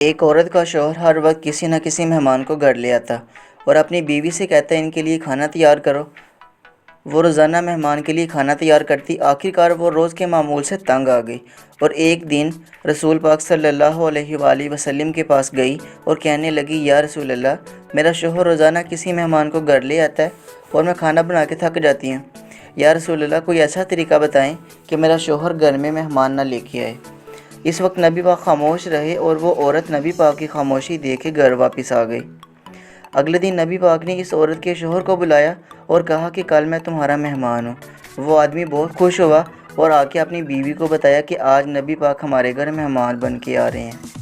ایک عورت کا شوہر ہر وقت کسی نہ کسی مہمان کو گھر لے آتا اور اپنی بیوی سے کہتا ان کے لیے کھانا تیار کرو۔ وہ روزانہ مہمان کے لیے کھانا تیار کرتی۔ آخر کار وہ روز کے معمول سے تنگ آ گئی اور ایک دن رسول پاک صلی اللہ علیہ وآلہ وسلم کے پاس گئی اور کہنے لگی، یا رسول اللہ، میرا شوہر روزانہ کسی مہمان کو گھر لے آتا ہے اور میں کھانا بنا کے تھک جاتی ہوں۔ یا رسول اللہ، کوئی ایسا طریقہ بتائیں کہ میرا شوہر گھر میں مہمان نہ لے کے آئے۔ اس وقت نبی پاک خاموش رہے اور وہ عورت نبی پاک کی خاموشی دیکھ کے گھر واپس آ گئی۔ اگلے دن نبی پاک نے اس عورت کے شوہر کو بلایا اور کہا کہ کل میں تمہارا مہمان ہوں۔ وہ آدمی بہت خوش ہوا اور آ کے اپنی بیوی کو بتایا کہ آج نبی پاک ہمارے گھر مہمان بن کے آ رہے ہیں۔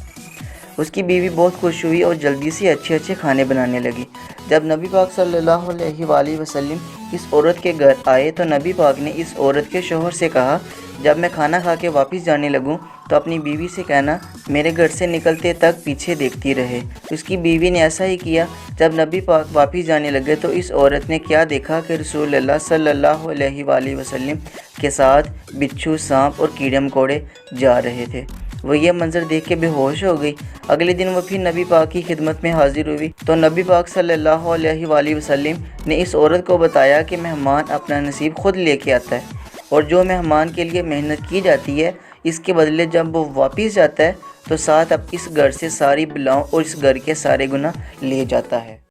اس کی بیوی بہت خوش ہوئی اور جلدی سے اچھے کھانے بنانے لگی۔ جب نبی پاک صلی اللہ علیہ وآلہ وسلم اس عورت کے گھر آئے تو نبی پاک نے اس عورت کے شوہر سے کہا، جب میں کھانا کھا کے واپس جانے لگوں تو اپنی بیوی سے کہنا میرے گھر سے نکلتے تک پیچھے دیکھتی رہے۔ اس کی بیوی نے ایسا ہی کیا۔ جب نبی پاک واپس جانے لگے تو اس عورت نے کیا دیکھا کہ رسول اللہ صلی اللہ علیہ وآلہ وسلم کے ساتھ بچھو، سانپ اور کیڑے مکوڑے جا رہے تھے۔ وہ یہ منظر دیکھ کے بے ہوش ہو گئی۔ اگلے دن وہ پھر نبی پاک کی خدمت میں حاضر ہوئی تو نبی پاک صلی اللہ علیہ وآلہ وسلم نے اس عورت کو بتایا کہ مہمان اپنا نصیب خود لے کے آتا ہے اور جو مہمان کے لیے محنت کی جاتی ہے اس کے بدلے جب وہ واپس جاتا ہے تو ساتھ اب اس گھر سے ساری بلاؤں اور اس گھر کے سارے گناہ لے جاتا ہے۔